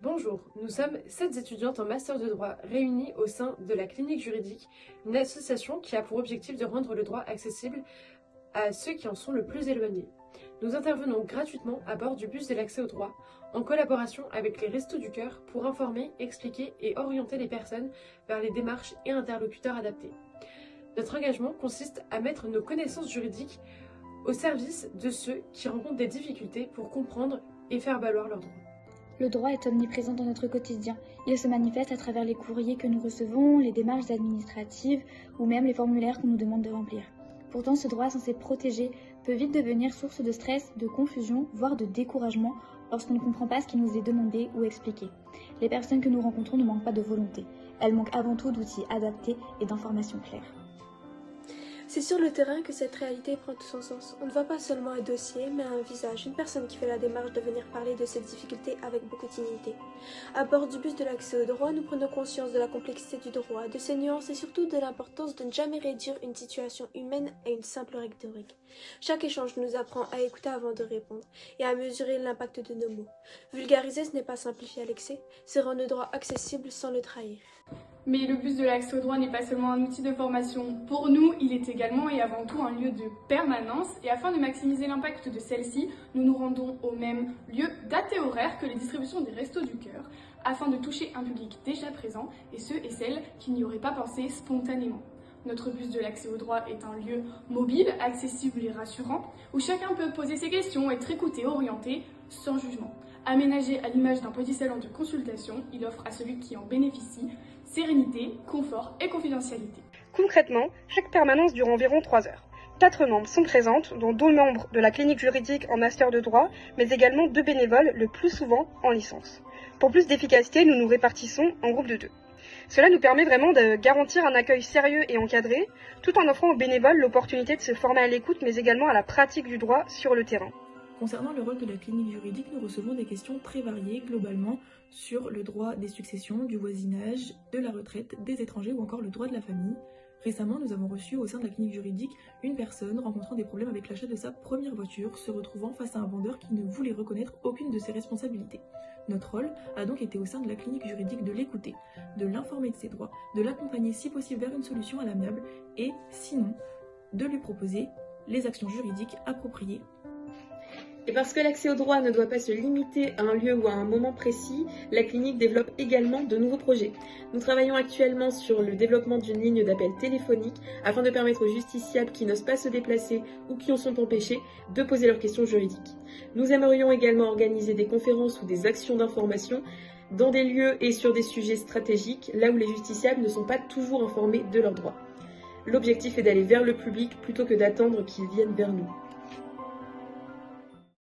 Bonjour, nous sommes 7 étudiantes en master de droit réunies au sein de la Clinique Juridique, une association qui a pour objectif de rendre le droit accessible à ceux qui en sont le plus éloignés. Nous intervenons gratuitement à bord du bus de l'accès au droit, en collaboration avec les Restos du Cœur pour informer, expliquer et orienter les personnes vers les démarches et interlocuteurs adaptés. Notre engagement consiste à mettre nos connaissances juridiques au service de ceux qui rencontrent des difficultés pour comprendre et faire valoir leurs droits. Le droit est omniprésent dans notre quotidien. Il se manifeste à travers les courriers que nous recevons, les démarches administratives ou même les formulaires qu'on nous demande de remplir. Pourtant, ce droit censé protéger peut vite devenir source de stress, de confusion, voire de découragement lorsqu'on ne comprend pas ce qui nous est demandé ou expliqué. Les personnes que nous rencontrons ne manquent pas de volonté. Elles manquent avant tout d'outils adaptés et d'informations claires. C'est sur le terrain que cette réalité prend tout son sens. On ne voit pas seulement un dossier, mais un visage, une personne qui fait la démarche de venir parler de ses difficultés avec beaucoup de dignité. À bord du bus de l'accès au droit, nous prenons conscience de la complexité du droit, de ses nuances et surtout de l'importance de ne jamais réduire une situation humaine à une simple rhétorique. Chaque échange nous apprend à écouter avant de répondre et à mesurer l'impact de nos mots. Vulgariser, ce n'est pas simplifier à l'excès, c'est rendre le droit accessible sans le trahir. Mais le bus de l'accès au droit n'est pas seulement un outil de formation. Pour nous, il est également et avant tout un lieu de permanence. Et afin de maximiser l'impact de celle-ci, nous nous rendons au même lieu, date et horaire que les distributions des Restos du Cœur, afin de toucher un public déjà présent et ceux et celles qui n'y auraient pas pensé spontanément. Notre bus de l'accès au droit est un lieu mobile, accessible et rassurant, où chacun peut poser ses questions, être écouté, orienté, sans jugement. Aménagé à l'image d'un petit salon de consultation, il offre à celui qui en bénéficie sérénité, confort et confidentialité. Concrètement, chaque permanence dure environ 3 heures. 4 membres sont présentes, dont 2 membres de la clinique juridique en master de droit, mais également 2 bénévoles, le plus souvent en licence. Pour plus d'efficacité, nous nous répartissons en groupe de 2. Cela nous permet vraiment de garantir un accueil sérieux et encadré, tout en offrant aux bénévoles l'opportunité de se former à l'écoute, mais également à la pratique du droit sur le terrain. Concernant le rôle de la clinique juridique, nous recevons des questions très variées globalement sur le droit des successions, du voisinage, de la retraite, des étrangers ou encore le droit de la famille. Récemment, nous avons reçu au sein de la clinique juridique une personne rencontrant des problèmes avec l'achat de sa première voiture, se retrouvant face à un vendeur qui ne voulait reconnaître aucune de ses responsabilités. Notre rôle a donc été au sein de la clinique juridique de l'écouter, de l'informer de ses droits, de l'accompagner si possible vers une solution à l'amiable et, sinon, de lui proposer les actions juridiques appropriées. Et parce que l'accès au droit ne doit pas se limiter à un lieu ou à un moment précis, la clinique développe également de nouveaux projets. Nous travaillons actuellement sur le développement d'une ligne d'appel téléphonique afin de permettre aux justiciables qui n'osent pas se déplacer ou qui en sont empêchés de poser leurs questions juridiques. Nous aimerions également organiser des conférences ou des actions d'information dans des lieux et sur des sujets stratégiques, là où les justiciables ne sont pas toujours informés de leurs droits. L'objectif est d'aller vers le public plutôt que d'attendre qu'ils viennent vers nous.